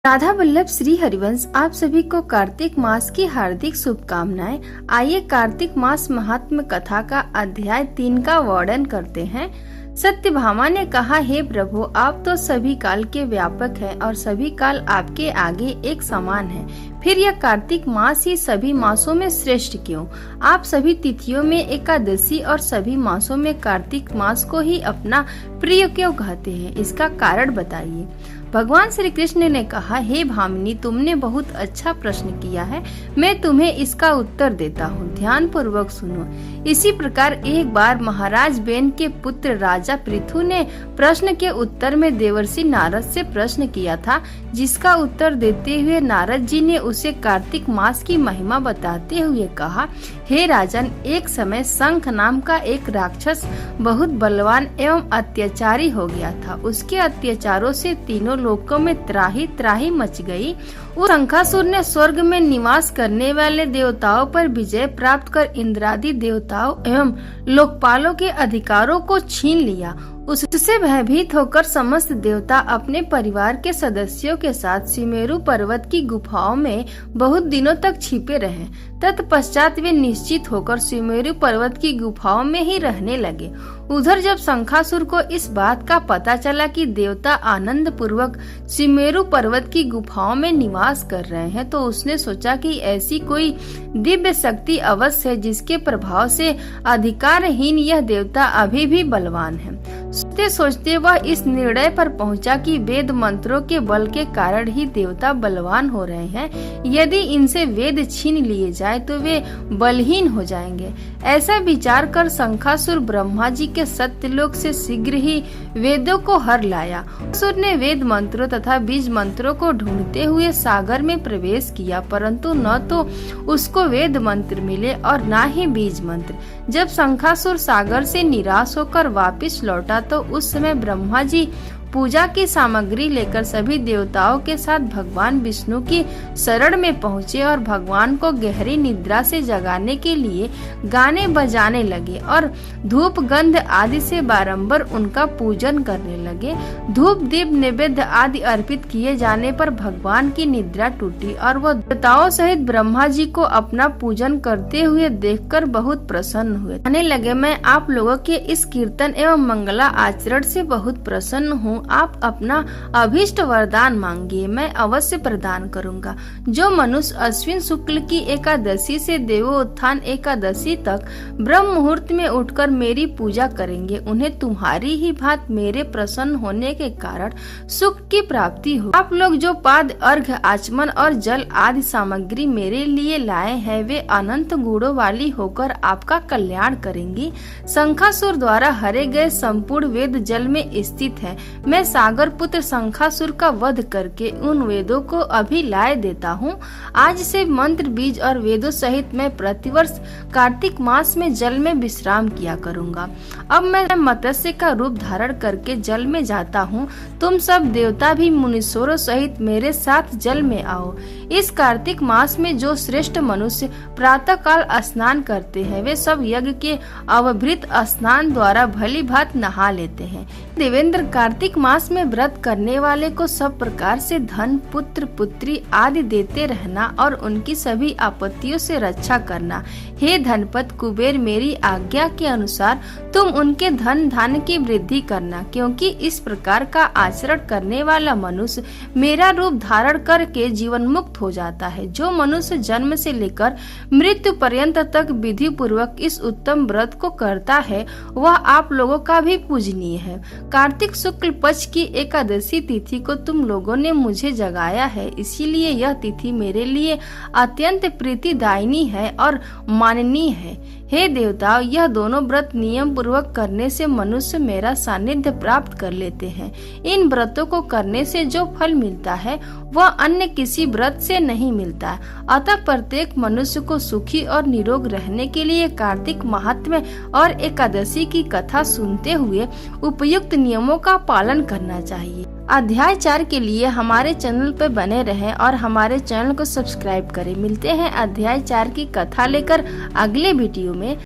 राधा वल्लभ श्री हरिवंश आप सभी को कार्तिक मास की हार्दिक शुभकामनाएं। आइए कार्तिक मास महात्म्य कथा का अध्याय 3 का वर्णन करते हैं। सत्यभामा ने कहा, हे प्रभु, आप तो सभी काल के व्यापक हैं और सभी काल आपके आगे एक समान है। फिर यह कार्तिक मास ही सभी मासों में श्रेष्ठ क्यों? आप सभी तिथियों में एकादशी और सभी मासों में कार्तिक मास को ही अपना प्रिय क्यों कहते हैं? इसका कारण बताइए। भगवान श्री कृष्ण ने कहा, हे भामिनी, तुमने बहुत अच्छा प्रश्न किया है। मैं तुम्हें इसका उत्तर देता हूँ, ध्यान पूर्वक सुनो। इसी प्रकार एक बार महाराज बेन के पुत्र राजा पृथु ने प्रश्न के उत्तर में देवर्षि नारद से प्रश्न किया था, जिसका उत्तर देते हुए नारद जी ने उसे कार्तिक मास की महिमा बताते हुए कहा, हे राजन, एक समय शंख नाम का एक राक्षस बहुत बलवान एवं अत्याचारी हो गया था। उसके अत्याचारों से तीनों लोकों में त्राही त्राही मच गई। उस शंखासुर ने स्वर्ग में निवास करने वाले देवताओं पर विजय प्राप्त कर इंद्रादि देवताओं एवं लोकपालों के अधिकारों को छीन लिया। उससे भयभीत होकर समस्त देवता अपने परिवार के सदस्यों के साथ सुमेरु पर्वत की गुफाओं में बहुत दिनों तक छिपे रहे। तत्पश्चात वे निश्चित होकर सुमेरु पर्वत की गुफाओं में ही रहने लगे। उधर जब शंखासुर को इस बात का पता चला कि देवता आनंद पूर्वक सुमेरु पर्वत की गुफाओं में निवास कर रहे हैं, तो उसने सोचा कि ऐसी कोई दिव्य शक्ति अवश्य है जिसके प्रभाव से अधिकारहीन यह देवता अभी भी बलवान है। सोचते सोचते वह इस निर्णय पर पहुंचा कि वेद मंत्रों के बल के कारण ही देवता बलवान हो रहे हैं। यदि इनसे वेद छीन लिए जाए तो वे बलहीन हो जाएंगे। ऐसा विचार कर शंखासुर ब्रह्मा जी के सत्यलोक से शीघ्र ही वेदों को हर लाया। असुर ने वेद मंत्रों तथा बीज मंत्रों को ढूंढते हुए सागर में प्रवेश किया, परंतु न तो उसको वेद मंत्र मिले और न ही बीज मंत्र। जब शंखासुर सागर से निराश होकर वापस लौटा तो उस समय ब्रह्मा जी पूजा की सामग्री लेकर सभी देवताओं के साथ भगवान विष्णु की शरण में पहुँचे और भगवान को गहरी निद्रा से जगाने के लिए गाने बजाने लगे और धूप गंध आदि से बारंबार उनका पूजन करने लगे। धूप दीप नैवेद्य आदि अर्पित किए जाने पर भगवान की निद्रा टूटी और वह देवताओं सहित ब्रह्मा जी को अपना पूजन करते हुए देखकर बहुत प्रसन्न हुए। कहने लगे, मैं आप लोगों के इस कीर्तन एवं मंगला आचरण से बहुत प्रसन्न हूँ। आप अपना अभीष्ट वरदान मांगिए, मैं अवश्य प्रदान करूंगा। जो मनुष्य अश्विन शुक्ल की एकादशी से देवोत्थान एकादशी तक ब्रह्म मुहूर्त में उठकर मेरी पूजा करेंगे, उन्हें तुम्हारी ही भांत मेरे प्रसन्न होने के कारण सुख की प्राप्ति हो। आप लोग जो पाद अर्घ आचमन और जल आदि सामग्री मेरे लिए लाए हैं, वे अनंत गुणों वाली होकर आपका कल्याण करेंगी। शंखासुर द्वारा हरे गए संपूर्ण वेद जल में स्थित है। मैं सागर पुत्र शंखासुर का वध करके उन वेदों को अभी लाए देता हूँ। आज से मंत्र बीज और वेदों सहित मैं प्रतिवर्ष कार्तिक मास में जल में विश्राम किया करूँगा। अब मैं मत्स्य का रूप धारण करके जल में जाता हूँ। तुम सब देवता भी मुनीश्वरों सहित मेरे साथ जल में आओ। इस कार्तिक मास में जो श्रेष्ठ मनुष्य प्रातः काल स्नान करते हैं, वे सब यज्ञ के अवभृत स्नान द्वारा भली भांति नहा लेते हैं। देवेंद्र, कार्तिक मास में व्रत करने वाले को सब प्रकार से धन, पुत्र, पुत्री आदि देते रहना और उनकी सभी आपत्तियों से रक्षा करना। हे धनपत कुबेर, मेरी आज्ञा के अनुसार तुम उनके धन धान्य की वृद्धि करना, क्योंकि इस प्रकार का आचरण करने वाला मनुष्य मेरा रूप धारण करके जीवन मुक्त हो जाता है। जो मनुष्य जन्म से लेकर मृत्यु पर्यंत तक विधि पूर्वक इस उत्तम व्रत को करता है, वह आप लोगों का भी पूजनीय है। कार्तिक शुक्ल पक्ष की एकादशी तिथि को तुम लोगों ने मुझे जगाया है, इसीलिए यह तिथि मेरे लिए अत्यंत प्रीतिदायिनी है और माननीय है। हे देवताओं, यह दोनों व्रत नियम पूर्वक करने से मनुष्य मेरा सानिध्य प्राप्त कर लेते हैं। इन व्रतों को करने से जो फल मिलता है वह अन्य किसी व्रत से नहीं मिलता। अतः प्रत्येक मनुष्य को सुखी और निरोग रहने के लिए कार्तिक महात्म्य और एकादशी की कथा सुनते हुए उपयुक्त नियमों का पालन करना चाहिए। अध्याय 4 के लिए हमारे चैनल पर बने रहें और हमारे चैनल को सब्सक्राइब करें। मिलते हैं अध्याय 4 की कथा लेकर अगले वीडियो में।